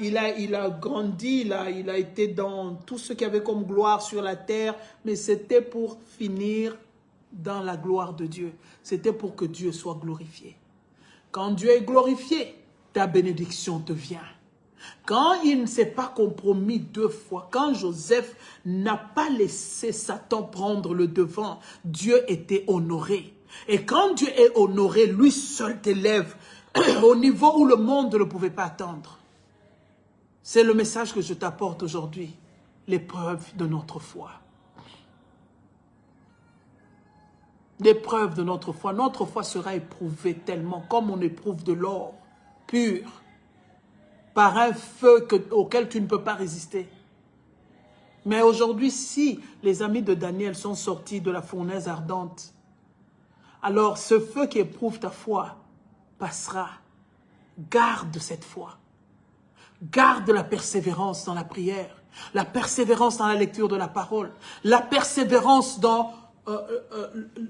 grandi, il a été dans tout ce qu'il y avait comme gloire sur la terre, mais c'était pour finir dans la gloire de Dieu. C'était pour que Dieu soit glorifié. Quand Dieu est glorifié, ta bénédiction te vient. Quand il ne s'est pas compromis 2 fois, quand Joseph n'a pas laissé Satan prendre le devant, Dieu était honoré. Et quand Dieu est honoré, lui seul t'élève au niveau où le monde ne pouvait pas atteindre. C'est le message que je t'apporte aujourd'hui, l'épreuve de notre foi. L'épreuve de notre foi sera éprouvée tellement comme on éprouve de l'or pur, par un feu auquel tu ne peux pas résister. Mais aujourd'hui, si les amis de Daniel sont sortis de la fournaise ardente, alors ce feu qui éprouve ta foi passera. Garde cette foi. Garde la persévérance dans la prière, la persévérance dans la lecture de la parole, la persévérance dans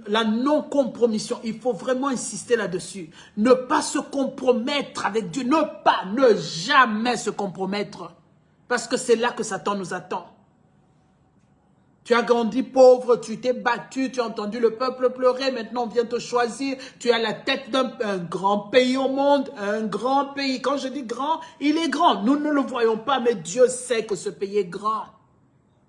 la non-compromission. Il faut vraiment insister là-dessus. Ne pas se compromettre avec Dieu. Ne jamais se compromettre. Parce que c'est là que Satan nous attend. Tu as grandi pauvre, tu t'es battu, tu as entendu le peuple pleurer, maintenant on vient te choisir. Tu as la tête d'un grand pays au monde, un grand pays. Quand je dis grand, il est grand. Nous ne le voyons pas, mais Dieu sait que ce pays est grand.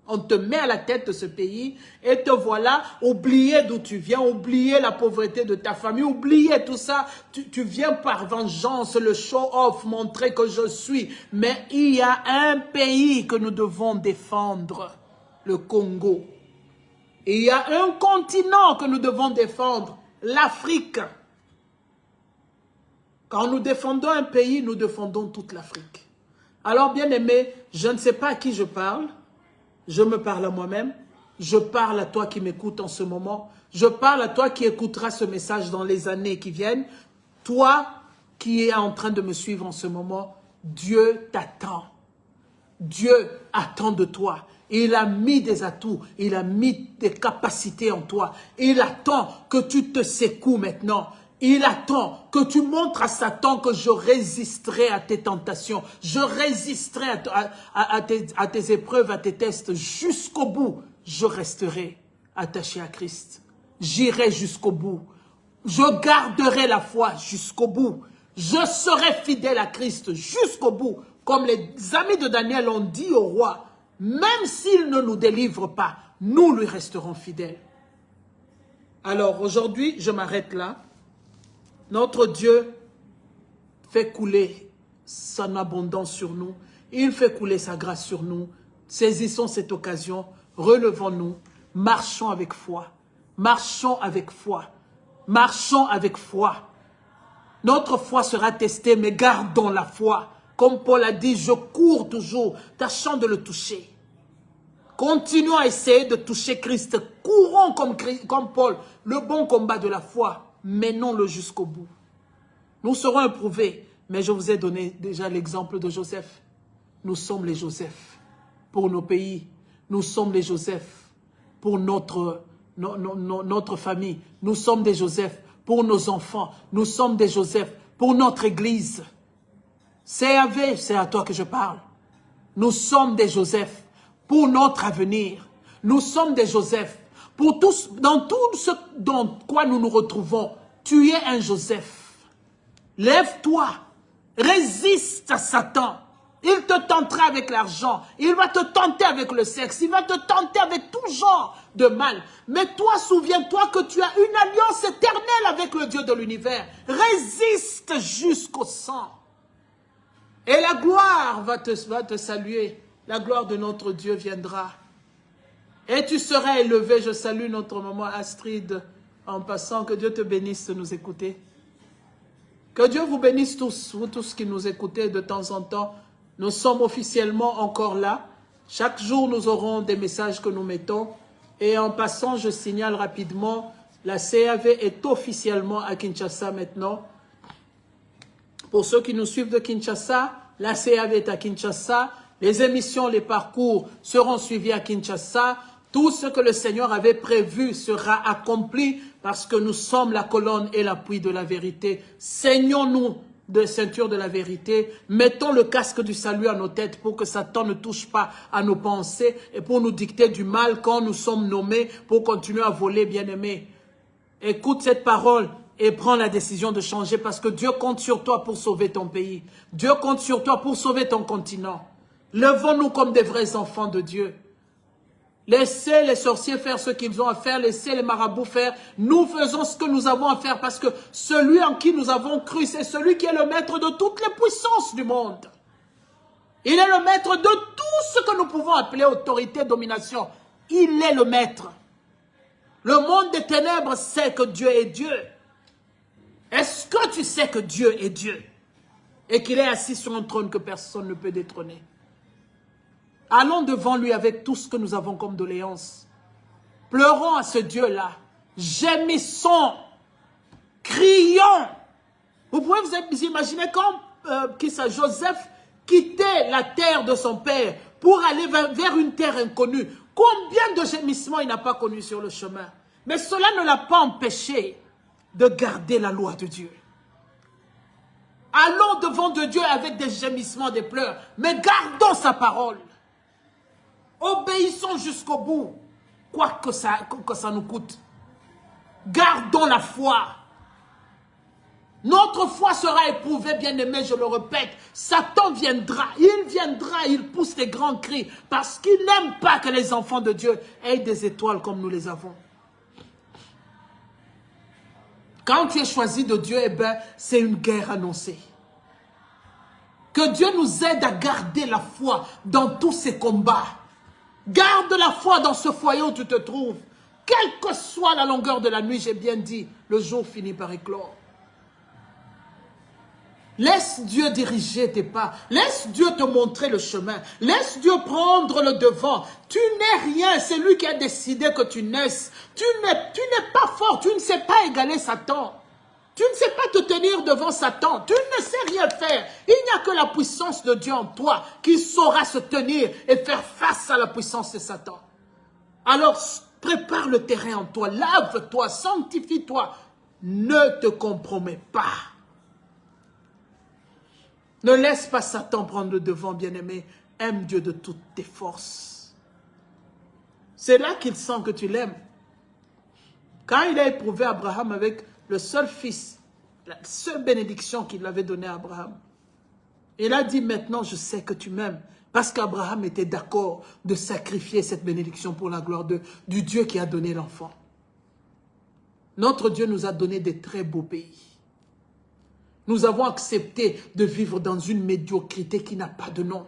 On te met à la tête de ce pays et te voilà, oublier d'où tu viens, oublier la pauvreté de ta famille, oublier tout ça. Tu viens par vengeance, le show-off, montrer que je suis. Mais il y a un pays que nous devons défendre, le Congo. Et il y a un continent que nous devons défendre, l'Afrique. Quand nous défendons un pays, nous défendons toute l'Afrique. Alors bien aimé, je ne sais pas à qui je parle. Je me parle à moi-même, je parle à toi qui m'écoutes en ce moment, je parle à toi qui écouteras ce message dans les années qui viennent. Toi qui es en train de me suivre en ce moment, Dieu t'attend. Dieu attend de toi. Il a mis des atouts, il a mis des capacités en toi. Il attend que tu te secoues maintenant. Il attend que tu montres à Satan que je résisterai à tes tentations. Je résisterai à tes épreuves, à tes tests jusqu'au bout. Je resterai attaché à Christ. J'irai jusqu'au bout. Je garderai la foi jusqu'au bout. Je serai fidèle à Christ jusqu'au bout. Comme les amis de Daniel ont dit au roi, même s'il ne nous délivre pas, nous lui resterons fidèles. Alors aujourd'hui, je m'arrête là. Notre Dieu fait couler son abondance sur nous. Il fait couler sa grâce sur nous. Saisissons cette occasion. Relevons-nous. Marchons avec foi. Marchons avec foi. Marchons avec foi. Notre foi sera testée, mais gardons la foi. Comme Paul a dit, je cours toujours, tâchant de le toucher. Continuons à essayer de toucher Christ. Courons comme Paul, le bon combat de la foi. Menons-le jusqu'au bout. Nous serons éprouvés, mais je vous ai donné déjà l'exemple de Joseph. Nous sommes les Joseph pour nos pays. Nous sommes les Joseph pour notre famille. Nous sommes des Joseph pour nos enfants. Nous sommes des Joseph pour notre église. CAV, c'est à toi que je parle. Nous sommes des Joseph pour notre avenir. Nous sommes des Joseph pour tous, dans tout ce dans quoi nous nous retrouvons. Tu es un Joseph. Lève-toi. Résiste à Satan. Il te tentera avec l'argent. Il va te tenter avec le sexe. Il va te tenter avec tout genre de mal. Mais toi, souviens-toi que tu as une alliance éternelle avec le Dieu de l'univers. Résiste jusqu'au sang. Et la gloire va te saluer. La gloire de notre Dieu viendra. Et tu seras élevé. Je salue notre maman Astrid en passant. Que Dieu te bénisse de nous écouter. Que Dieu vous bénisse tous, vous tous qui nous écoutez de temps en temps. Nous sommes officiellement encore là. Chaque jour, nous aurons des messages que nous mettons. Et en passant, je signale rapidement, la CAV est officiellement à Kinshasa maintenant. Pour ceux qui nous suivent de Kinshasa, la CAV est à Kinshasa. Les émissions, les parcours seront suivis à Kinshasa. Tout ce que le Seigneur avait prévu sera accompli parce que nous sommes la colonne et l'appui de la vérité. Saignons-nous de ceinture de la vérité. Mettons le casque du salut à nos têtes pour que Satan ne touche pas à nos pensées et pour nous dicter du mal quand nous sommes nommés pour continuer à voler, bien-aimés. Écoute cette parole et prends la décision de changer parce que Dieu compte sur toi pour sauver ton pays. Dieu compte sur toi pour sauver ton continent. Levons-nous comme des vrais enfants de Dieu. Laissez les sorciers faire ce qu'ils ont à faire, laissez les marabouts faire. Nous faisons ce que nous avons à faire parce que celui en qui nous avons cru, c'est celui qui est le maître de toutes les puissances du monde. Il est le maître de tout ce que nous pouvons appeler autorité, domination. Il est le maître. Le monde des ténèbres sait que Dieu est Dieu. Est-ce que tu sais que Dieu est Dieu et qu'il est assis sur un trône que personne ne peut détrôner? Allons devant lui avec tout ce que nous avons comme doléance. Pleurons à ce Dieu-là. Gémissons. Crions. Vous pouvez vous imaginer quand Joseph quittait la terre de son père pour aller vers une terre inconnue. Combien de gémissements il n'a pas connu sur le chemin. Mais cela ne l'a pas empêché de garder la loi de Dieu. Allons devant de Dieu avec des gémissements, des pleurs. Mais gardons sa parole. Obéissons jusqu'au bout, quoi que ça nous coûte. Gardons la foi. Notre foi sera éprouvée, bien-aimé, je le répète. Satan viendra, il pousse des grands cris, parce qu'il n'aime pas que les enfants de Dieu aient des étoiles comme nous les avons. Quand tu es choisi de Dieu, eh ben, c'est une guerre annoncée. Que Dieu nous aide à garder la foi dans tous ces combats. Garde la foi dans ce foyer où tu te trouves. Quelle que soit la longueur de la nuit, j'ai bien dit, le jour finit par éclore. Laisse Dieu diriger tes pas. Laisse Dieu te montrer le chemin. Laisse Dieu prendre le devant. Tu n'es rien. C'est lui qui a décidé que tu naisses. Tu n'es pas fort. Tu ne sais pas égaler Satan. Tu ne sais pas te tenir devant Satan. Tu ne sais rien faire. Il n'y a que la puissance de Dieu en toi qui saura se tenir et faire face à la puissance de Satan. Alors, prépare le terrain en toi. Lave-toi, sanctifie-toi. Ne te compromets pas. Ne laisse pas Satan prendre le devant, bien-aimé. Aime Dieu de toutes tes forces. C'est là qu'il sent que tu l'aimes. Quand il a éprouvé Abraham avec le seul fils, la seule bénédiction qu'il avait donnée à Abraham, il a dit, maintenant je sais que tu m'aimes. Parce qu'Abraham était d'accord de sacrifier cette bénédiction pour la gloire du Dieu qui a donné l'enfant. Notre Dieu nous a donné des très beaux pays. Nous avons accepté de vivre dans une médiocrité qui n'a pas de nom.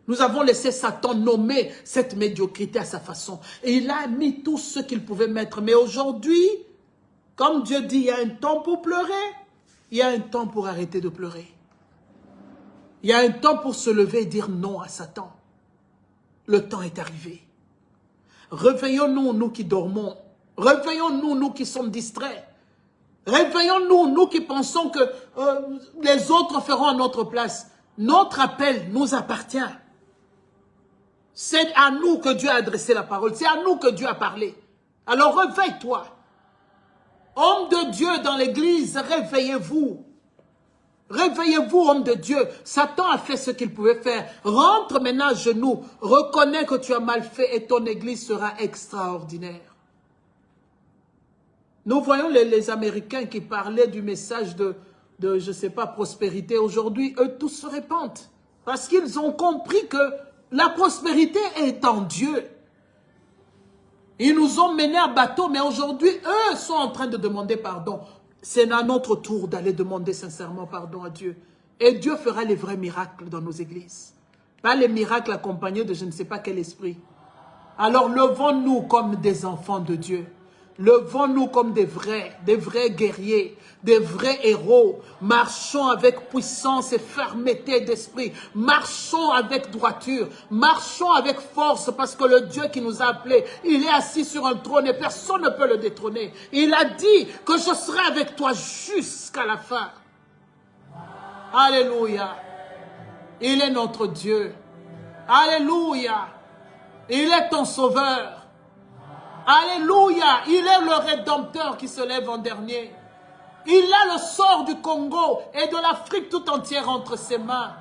Nous avons laissé Satan nommer cette médiocrité à sa façon. Et il a mis tout ce qu'il pouvait mettre. Mais aujourd'hui, comme Dieu dit, il y a un temps pour pleurer, il y a un temps pour arrêter de pleurer. Il y a un temps pour se lever et dire non à Satan. Le temps est arrivé. Réveillons-nous, nous qui dormons. Réveillons-nous, nous qui sommes distraits. Réveillons-nous, nous qui pensons que les autres feront à notre place. Notre appel nous appartient. C'est à nous que Dieu a adressé la parole. C'est à nous que Dieu a parlé. Alors réveille-toi. Hommes de Dieu dans l'église, réveillez-vous. Réveillez-vous, homme de Dieu. Satan a fait ce qu'il pouvait faire. Rentre maintenant à genoux. Reconnais que tu as mal fait et ton église sera extraordinaire. Nous voyons les Américains qui parlaient du message de je ne sais pas, prospérité. Aujourd'hui, eux tous se répandent. Parce qu'ils ont compris que la prospérité est en Dieu. Ils nous ont menés à bateau, mais aujourd'hui, eux sont en train de demander pardon. C'est à notre tour d'aller demander sincèrement pardon à Dieu. Et Dieu fera les vrais miracles dans nos églises. Pas les miracles accompagnés de je ne sais pas quel esprit. Alors levons-nous comme des enfants de Dieu. Levons-nous comme des vrais guerriers, des vrais héros. Marchons avec puissance et fermeté d'esprit. Marchons avec droiture. Marchons avec force parce que le Dieu qui nous a appelés, il est assis sur un trône et personne ne peut le détrôner. Il a dit que je serai avec toi jusqu'à la fin. Alléluia. Il est notre Dieu. Alléluia. Il est ton sauveur. Alléluia, il est le Rédempteur qui se lève en dernier. Il a le sort du Congo et de l'Afrique tout entière entre ses mains.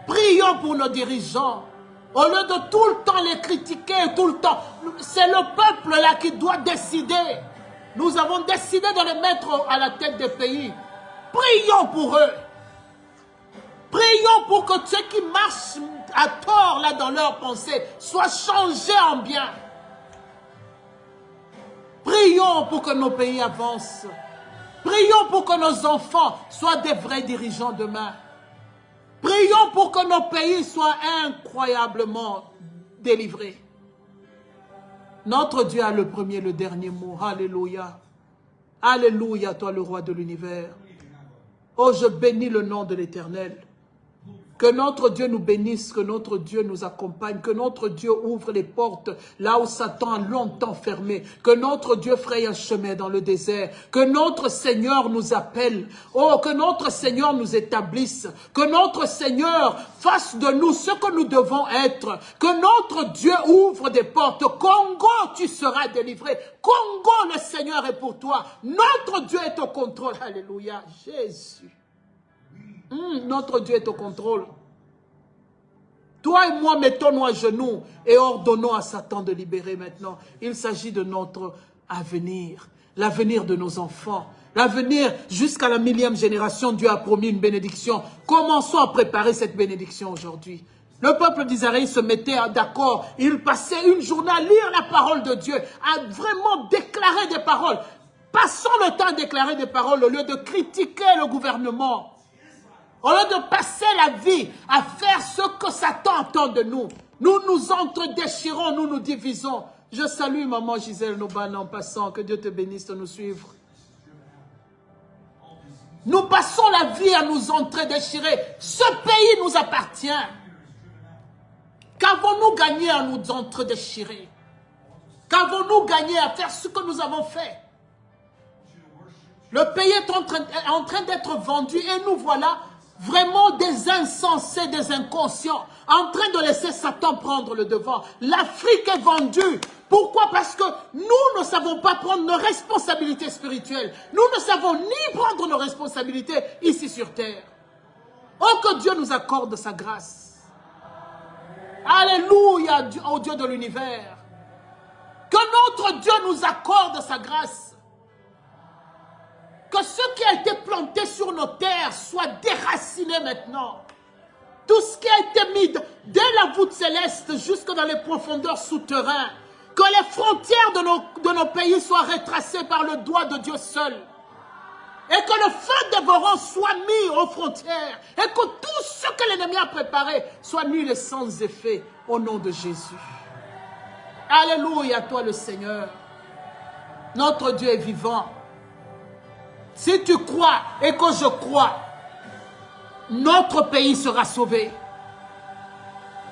Prions pour nos dirigeants. Au lieu de tout le temps les critiquer, tout le temps, c'est le peuple là qui doit décider. Nous avons décidé de les mettre à la tête des pays. Prions pour eux. Prions pour que ceux qui marchent à tort là dans leurs pensées soient changés en bien. Prions pour que nos pays avancent. Prions pour que nos enfants soient des vrais dirigeants demain. Prions pour que nos pays soient incroyablement délivrés. Notre Dieu a le premier et le dernier mot. Alléluia. Alléluia, toi le roi de l'univers. Oh, je bénis le nom de l'Éternel. Que notre Dieu nous bénisse, que notre Dieu nous accompagne, que notre Dieu ouvre les portes là où Satan a longtemps fermé, que notre Dieu fraye un chemin dans le désert, que notre Seigneur nous appelle, oh, que notre Seigneur nous établisse, que notre Seigneur fasse de nous ce que nous devons être, que notre Dieu ouvre des portes. Congo, tu seras délivré. Congo, le Seigneur est pour toi. Notre Dieu est au contrôle. Alléluia. Jésus. Notre Dieu est au contrôle. Toi et moi, mettons-nous à genoux et ordonnons à Satan de libérer maintenant. Il s'agit de notre avenir, l'avenir de nos enfants, l'avenir jusqu'à la 1000e génération. Dieu a promis une bénédiction. Commençons à préparer cette bénédiction aujourd'hui. Le peuple d'Israël se mettait d'accord. Il passait une journée à lire la parole de Dieu, à vraiment déclarer des paroles. Passons le temps à déclarer des paroles au lieu de critiquer le gouvernement. Au lieu de passer la vie à faire ce que Satan attend de nous, nous nous entre-déchirons, nous nous divisons. Je salue maman Gisèle Noban en passant, que Dieu te bénisse de nous suivre. Nous passons la vie à nous entre-déchirer. Ce pays nous appartient. Qu'avons-nous gagné à nous entre-déchirer? Qu'avons-nous gagné à faire ce que nous avons fait? Le pays est en train d'être vendu et nous voilà Vraiment des insensés, des inconscients, en train de laisser Satan prendre le devant. L'Afrique est vendue. Pourquoi? Parce que nous ne savons pas prendre nos responsabilités spirituelles. Nous ne savons ni prendre nos responsabilités ici sur terre. Oh, que Dieu nous accorde sa grâce. Alléluia au Dieu de l'univers. Que notre Dieu nous accorde sa grâce. Que ce qui a été planté sur nos terres soit déraciné maintenant. Tout ce qui a été mis dès la voûte céleste jusque dans les profondeurs souterraines. Que les frontières de nos pays soient retracées par le doigt de Dieu seul. Et que le feu dévorant soit mis aux frontières. Et que tout ce que l'ennemi a préparé soit nul et sans effet au nom de Jésus. Alléluia, toi le Seigneur. Notre Dieu est vivant. Si tu crois et que je crois, notre pays sera sauvé.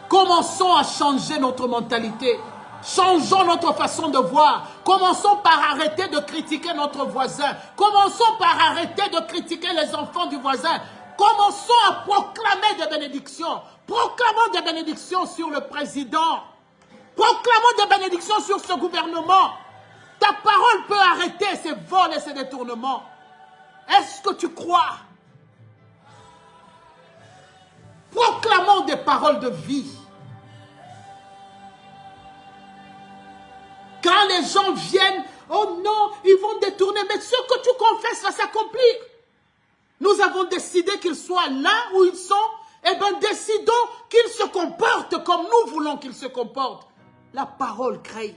Commençons à changer notre mentalité. Changeons notre façon de voir. Commençons par arrêter de critiquer notre voisin. Commençons par arrêter de critiquer les enfants du voisin. Commençons à proclamer des bénédictions. Proclamons des bénédictions sur le président. Proclamons des bénédictions sur ce gouvernement. Ta parole peut arrêter ces vols et ces détournements. Est-ce que tu crois? Proclamons des paroles de vie. Quand les gens viennent, oh non, ils vont détourner, mais ce que tu confesses va s'accomplir. Nous avons décidé qu'ils soient là où ils sont, eh bien décidons qu'ils se comportent comme nous voulons qu'ils se comportent. La parole crée.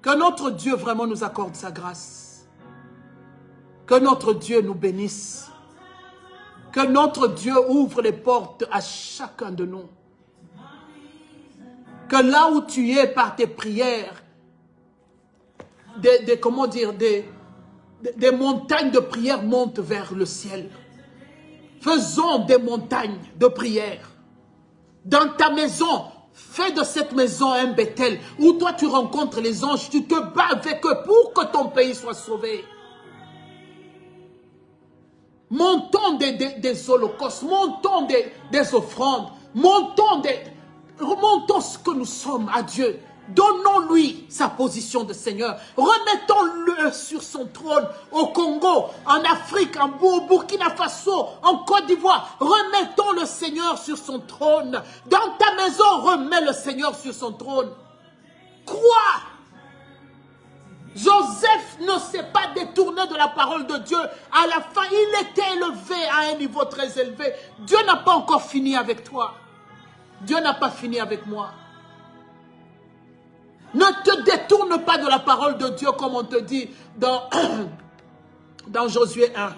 Que notre Dieu vraiment nous accorde sa grâce. Que notre Dieu nous bénisse. Que notre Dieu ouvre les portes à chacun de nous. Que là où tu es par tes prières, des montagnes de prières montent vers le ciel. Faisons des montagnes de prières. Dans ta maison, fais de cette maison un Bethel où toi tu rencontres les anges, tu te bats avec eux pour que ton pays soit sauvé. Montons des holocaustes, montons des offrandes, montons ce que nous sommes à Dieu. Donnons-lui sa position de Seigneur. Remettons-le sur son trône au Congo, en Afrique, au Burkina Faso, en Côte d'Ivoire. Remettons le Seigneur sur son trône. Dans ta maison, remets le Seigneur sur son trône. Crois. Joseph ne s'est pas détourné de la parole de Dieu. À la fin, il était élevé à un niveau très élevé. Dieu n'a pas encore fini avec toi. Dieu n'a pas fini avec moi. Ne te détourne pas de la parole de Dieu comme on te dit dans Josué 1.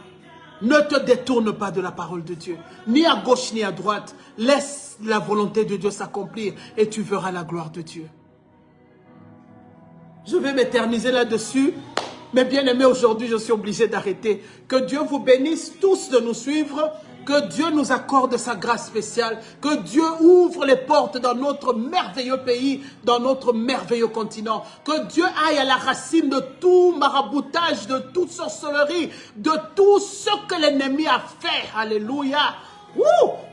Ne te détourne pas de la parole de Dieu. Ni à gauche ni à droite. Laisse la volonté de Dieu s'accomplir et tu verras la gloire de Dieu. Je vais m'éterniser là-dessus. Mais bien aimés, aujourd'hui, je suis obligé d'arrêter. Que Dieu vous bénisse tous de nous suivre. Que Dieu nous accorde sa grâce spéciale. Que Dieu ouvre les portes dans notre merveilleux pays, dans notre merveilleux continent. Que Dieu aille à la racine de tout maraboutage, de toute sorcellerie, de tout ce que l'ennemi a fait. Alléluia.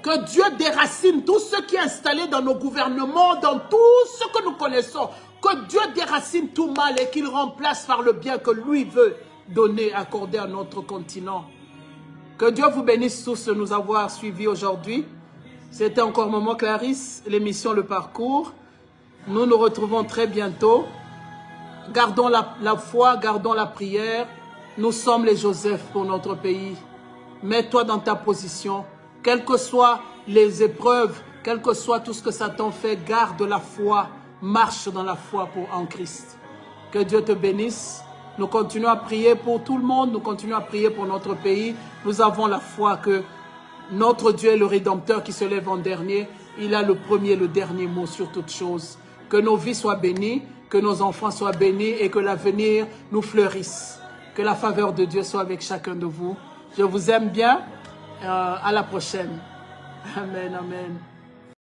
Que Dieu déracine tout ce qui est installé dans nos gouvernements, dans tout ce que nous connaissons. Que Dieu déracine tout mal et qu'il remplace par le bien que lui veut donner, accorder à notre continent. Que Dieu vous bénisse tous de nous avoir suivis aujourd'hui. C'était encore Maman Clarisse, l'émission Le Parcours. Nous nous retrouvons très bientôt. Gardons la foi, gardons la prière. Nous sommes les Joseph pour notre pays. Mets-toi dans ta position. Quelles que soient les épreuves, quel que soit tout ce que Satan fait, garde la foi. Marche dans la foi en Christ. Que Dieu te bénisse. Nous continuons à prier pour tout le monde. Nous continuons à prier pour notre pays. Nous avons la foi que notre Dieu est le Rédempteur qui se lève en dernier. Il a le premier et le dernier mot sur toutes choses. Que nos vies soient bénies, que nos enfants soient bénis et que l'avenir nous fleurisse. Que la faveur de Dieu soit avec chacun de vous. Je vous aime bien. À la prochaine. Amen, amen.